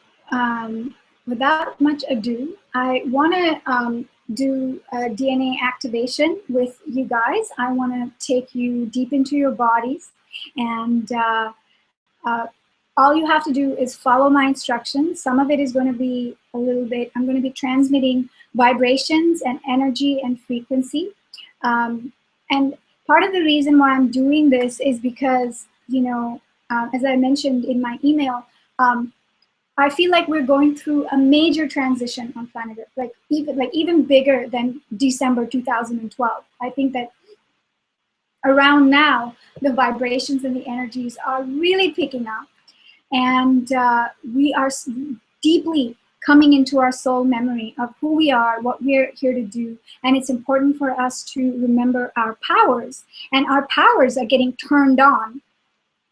without much ado, I want to do a DNA activation with you guys. I want to take you deep into your bodies, and all you have to do is follow my instructions. Some of it is going to be a little bit, I'm going to be transmitting vibrations and energy and frequency. And part of the reason why I'm doing this is because, you know, as I mentioned in my email, I feel like we're going through a major transition on planet Earth, like even bigger than December 2012. I think that around now, the vibrations and the energies are really picking up. And we are deeply coming into our soul memory of who we are, what we're here to do. And it's important for us to remember our powers. And our powers are getting turned on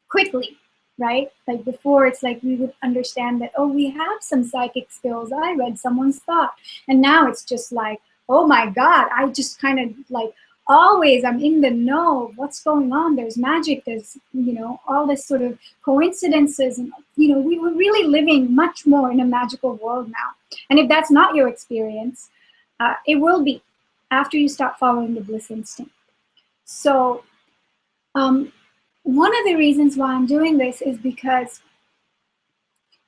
quickly, right? Like before, it's like we would understand that, oh, we have some psychic skills. I read someone's thought. And now it's just like, oh my God, I just kind of like, always I'm in the know of what's going on. There's magic, there's, you know, all this sort of coincidences, and, you know, we were really living much more in a magical world now. And if that's not your experience, it will be after you start following the bliss instinct. So one of the reasons why I'm doing this is because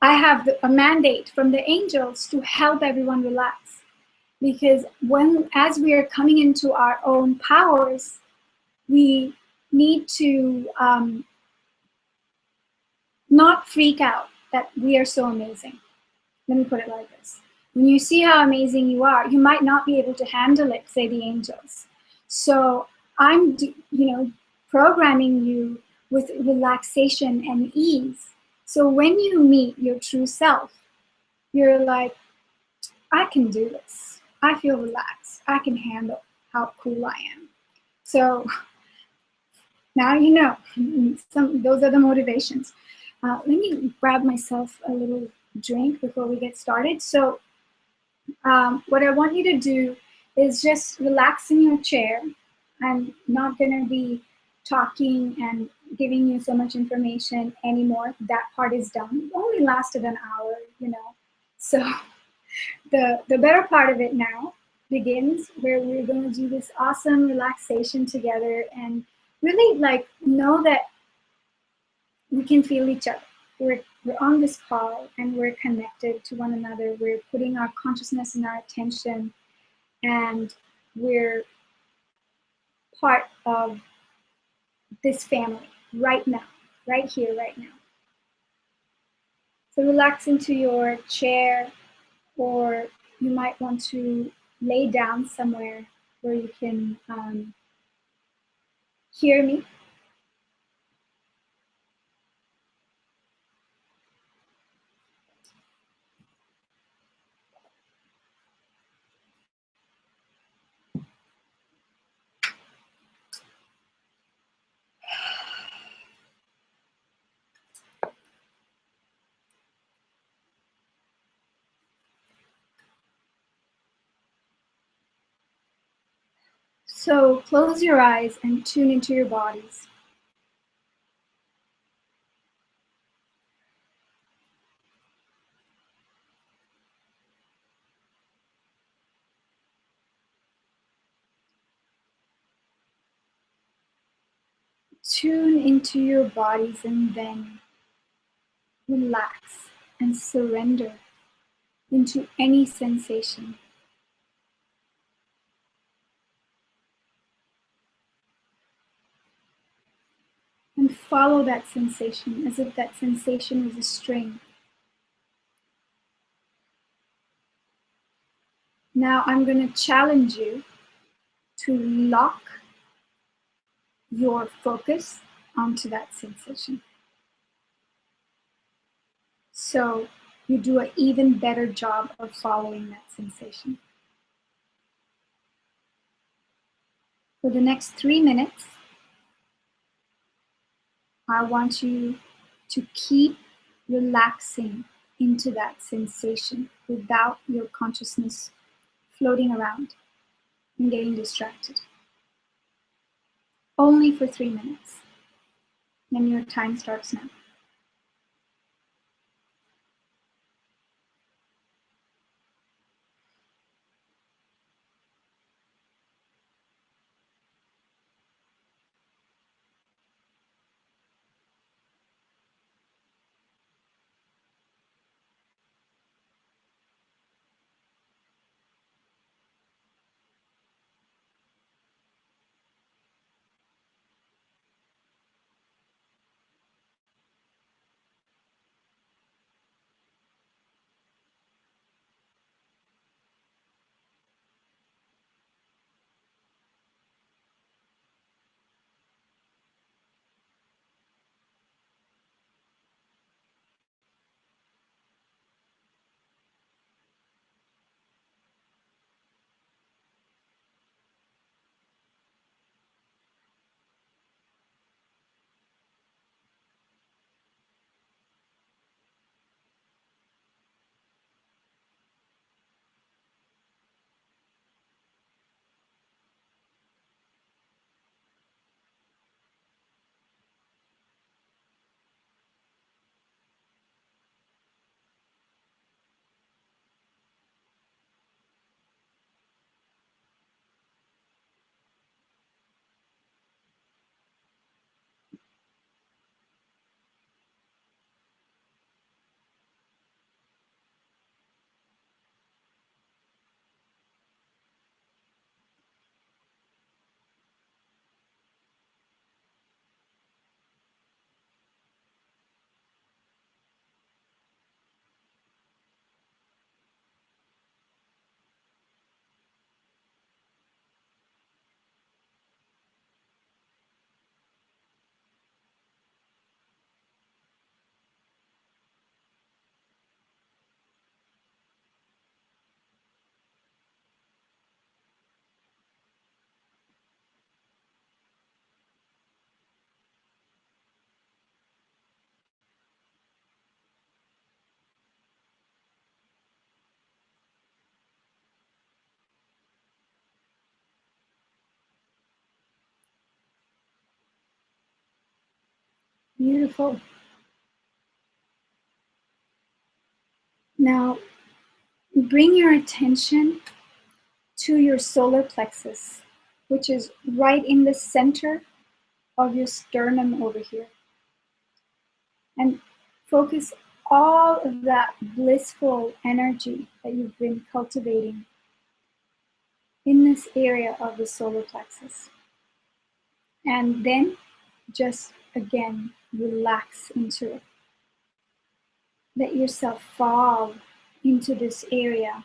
I have a mandate from the angels to help everyone relax. Because as we are coming into our own powers, we need to not freak out that we are so amazing. Let me put it like this. When you see how amazing you are, you might not be able to handle it, say the angels. So I'm, programming you with relaxation and ease. So when you meet your true self, you're like, I can do this. I feel relaxed. I can handle how cool I am. So now you know. Those are the motivations. Let me grab myself a little drink before we get started. So what I want you to do is just relax in your chair. I'm not going to be talking and giving you so much information anymore. That part is done. It only lasted an hour. So the better part of it now begins, where we're going to do this awesome relaxation together and really like know that we can feel each other. We're on this call and we're connected to one another. We're putting our consciousness and our attention, and we're part of this family right now, right here, right now. So relax into your chair, or you might want to lay down somewhere where you can hear me. So close your eyes and tune into your bodies. Tune into your bodies and then relax and surrender into any sensation. And follow that sensation as if that sensation was a string. Now I'm going to challenge you to lock your focus onto that sensation. So you do an even better job of following that sensation. For the next 3 minutes, I want you to keep relaxing into that sensation without your consciousness floating around and getting distracted. Only for 3 minutes. And your time starts now. Beautiful. Now, bring your attention to your solar plexus, which is right in the center of your sternum over here. And focus all of that blissful energy that you've been cultivating in this area of the solar plexus. And then just again, relax into it. Let yourself fall into this area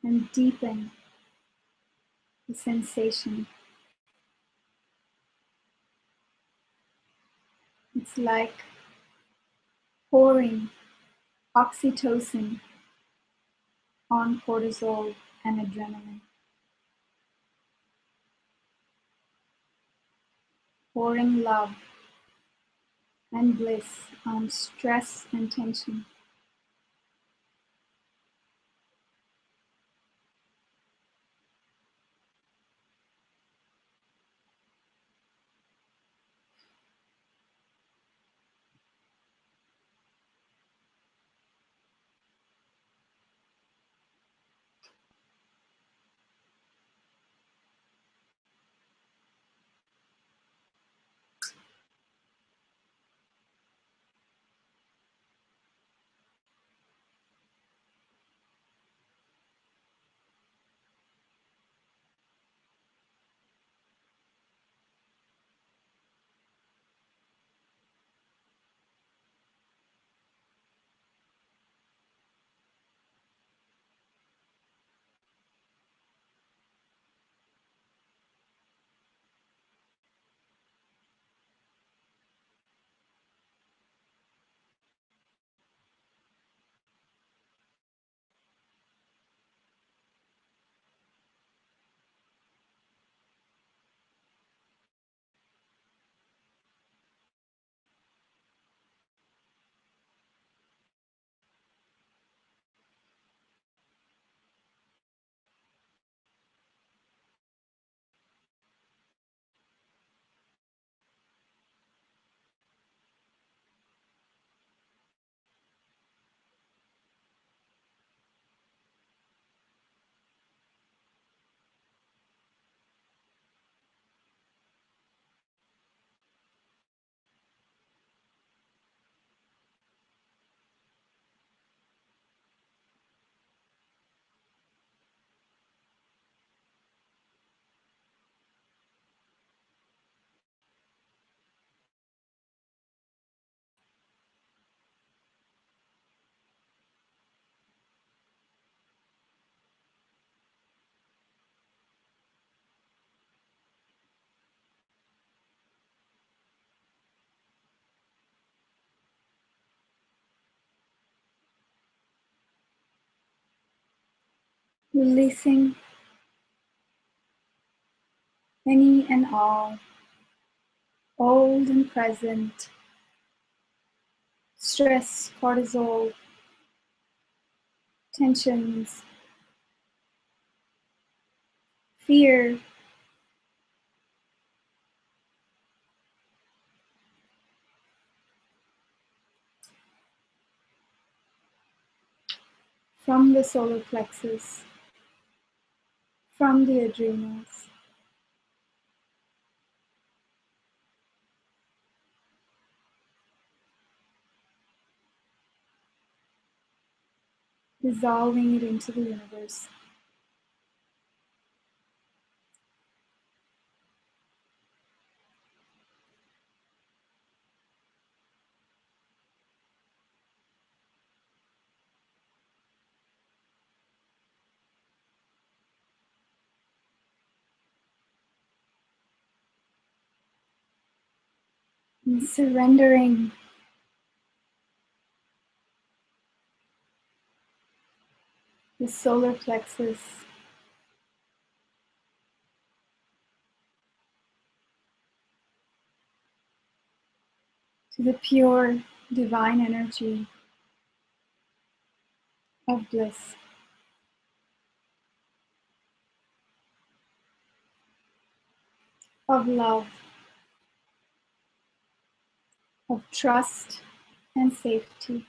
and deepen the sensation. It's like pouring oxytocin on cortisol and adrenaline. Pouring love and bliss on stress and tension. Releasing any and all old and present stress, cortisol, tensions, fear, from the solar plexus, from the adrenals. Dissolving it into the universe. And surrendering the solar plexus to the pure divine energy of bliss. of love, of trust and safety.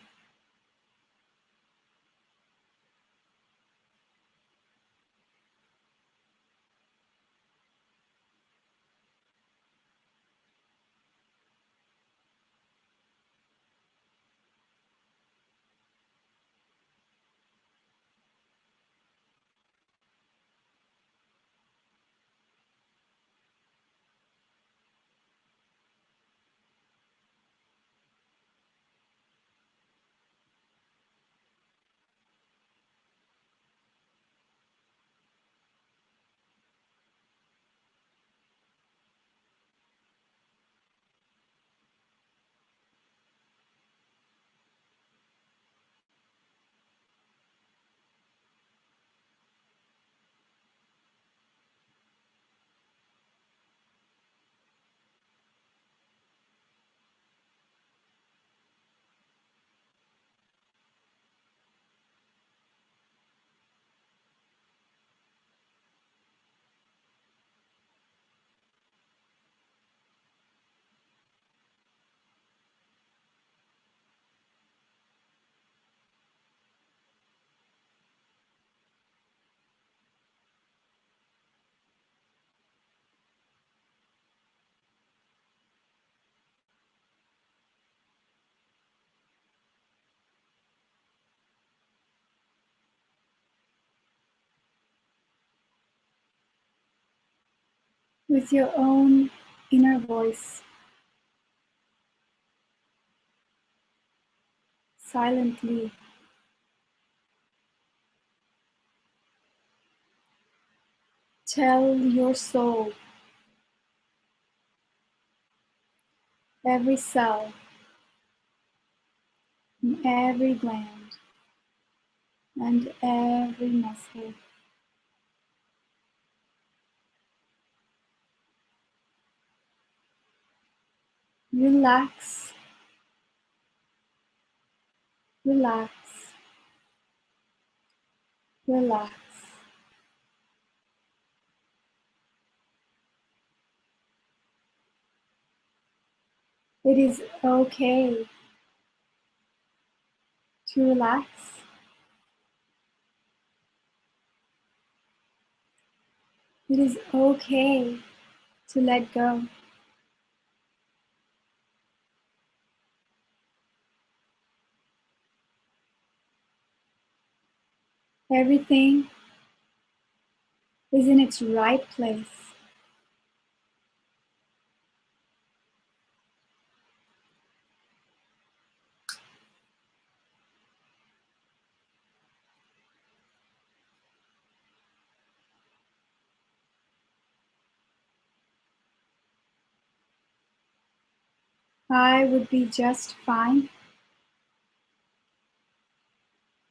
With your own inner voice, silently tell your soul, every cell, in every gland, and every muscle, relax, relax, relax. It is okay to relax. It is okay to let go. Everything is in its right place. I would be just fine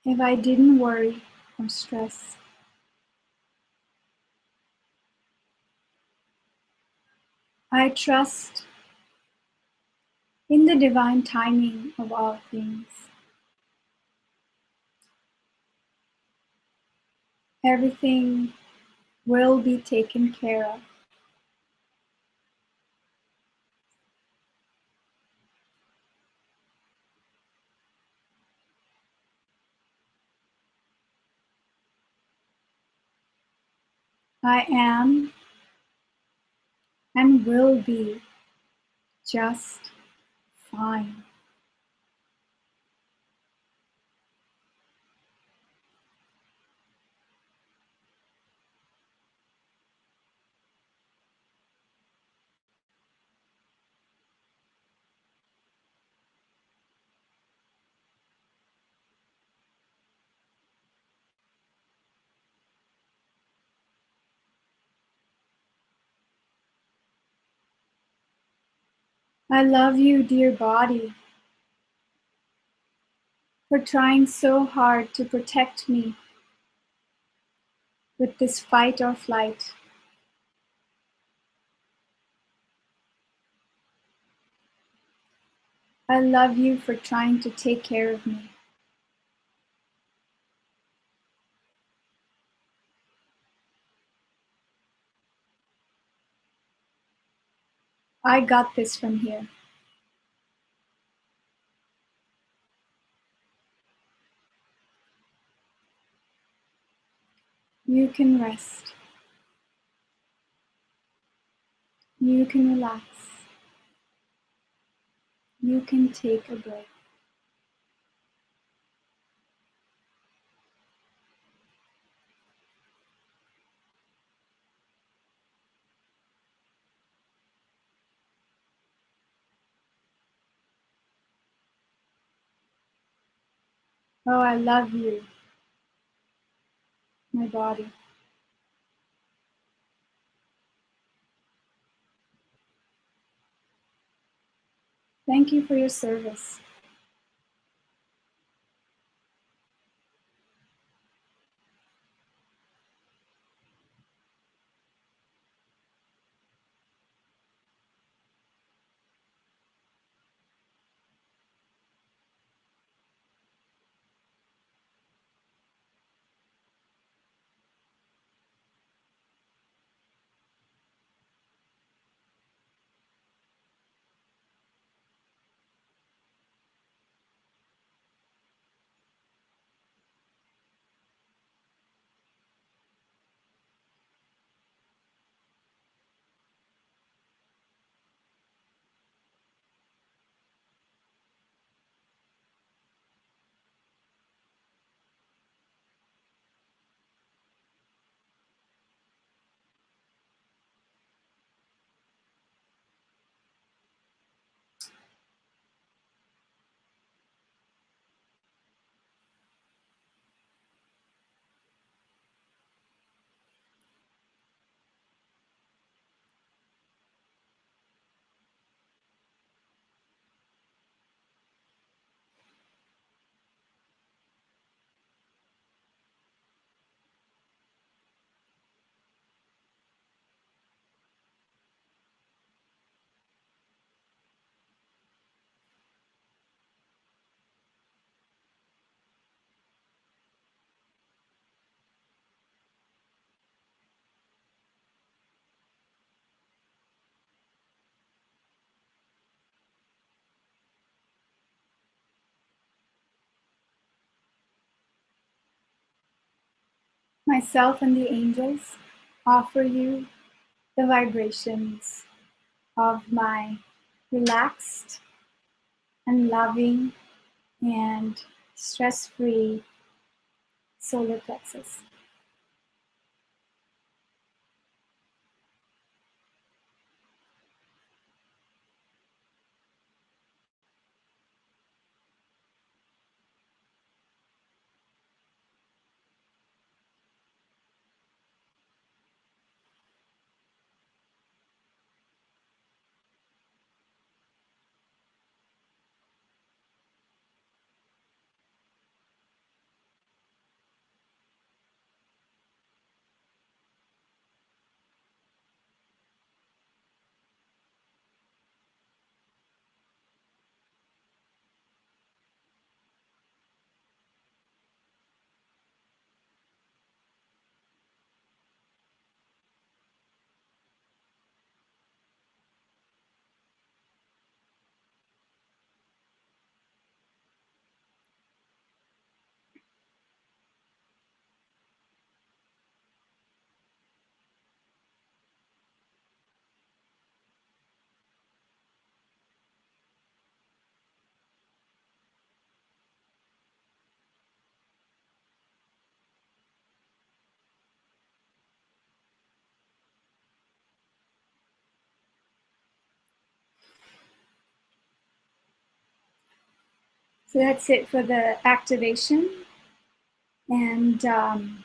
if I didn't worry or stress. I trust in the divine timing of all things. Everything will be taken care of. I am and will be just fine. I love you, dear body, for trying so hard to protect me with this fight or flight. I love you for trying to take care of me. I got this from here. You can rest. You can relax. You can take a break. Oh, I love you, my body. Thank you for your service. Myself and the angels offer you the vibrations of my relaxed and loving and stress-free solar plexus. So that's it for the activation. And I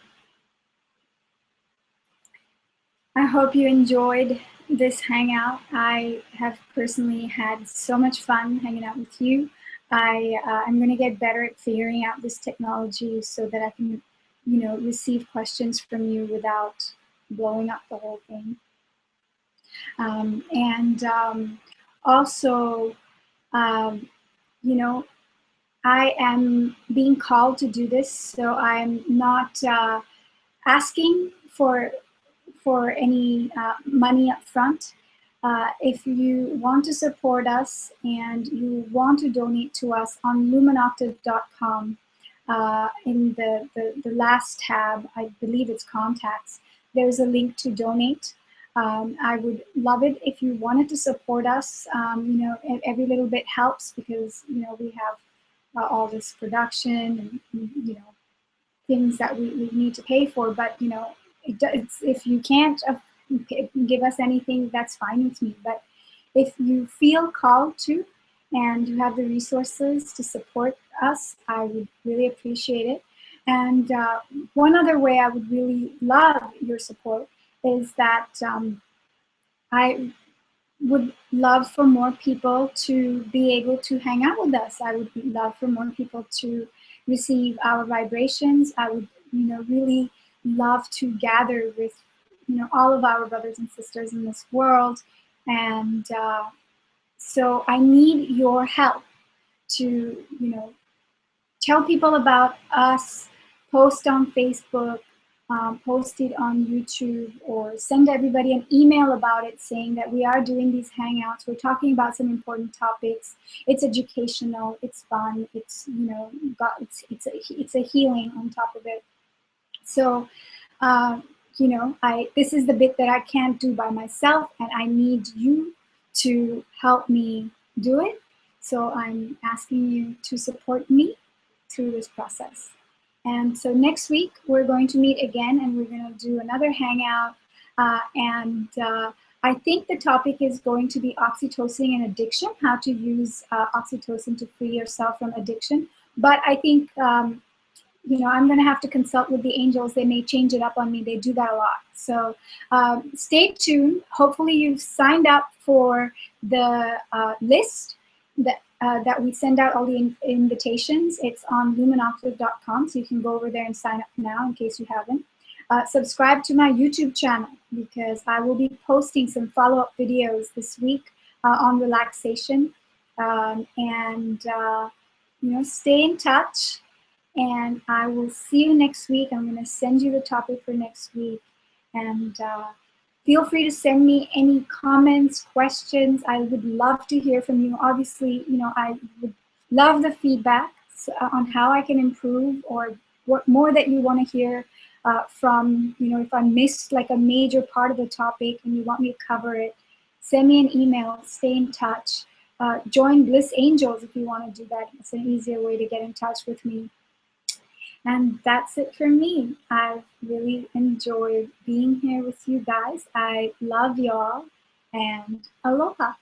hope you enjoyed this hangout. I have personally had so much fun hanging out with you. I'm going to get better at figuring out this technology so that I can, receive questions from you without blowing up the whole thing. And also, um, I am being called to do this, so I'm not asking for any money up front. If you want to support us and you want to donate to us on luminoctave.com, in the last tab, I believe it's contacts, there's a link to donate. I would love it if you wanted to support us. You know, every little bit helps because, you know, we have all this production and, you know, things that we need to pay for. But, you know, if you can't give us anything, that's fine with me. But if you feel called to and you have the resources to support us, I would really appreciate it. And one other way I would really love your support is that I would love for more people to be able to hang out with us. I would love for more people to receive our vibrations. I would, you know, really love to gather with, you know, all of our brothers and sisters in this world. And so I need your help to, you know, tell people about us, post on Facebook, post it on YouTube, or send everybody an email about it saying that we are doing these hangouts. We're talking about some important topics. It's educational, it's fun, it's, you know, it's a healing on top of it. So, you know, this is the bit that I can't do by myself, and I need you to help me do it. So I'm asking you to support me through this process. And so next week, we're going to meet again, and we're going to do another hangout. I think the topic is going to be oxytocin and addiction, how to use oxytocin to free yourself from addiction. But I think, you know, I'm going to have to consult with the angels. They may change it up on me. They do that a lot. So stay tuned. Hopefully you've signed up for the list that we send out all the invitations. It's on luminoctave.com, so you can go over there and sign up now in case you haven't. Subscribe to my YouTube channel because I will be posting some follow-up videos this week on relaxation. You know, stay in touch, and I will see you next week. I'm going to send you the topic for next week, and feel free to send me any comments, questions. I would love to hear from you. Obviously, you know, I would love the feedback on how I can improve, or what more that you want to hear from, you know, if I missed like a major part of the topic and you want me to cover it, send me an email, stay in touch. Join Bliss Angels if you want to do that. It's an easier way to get in touch with me. And that's it for me. I've really enjoyed being here with you guys. I love y'all, and aloha.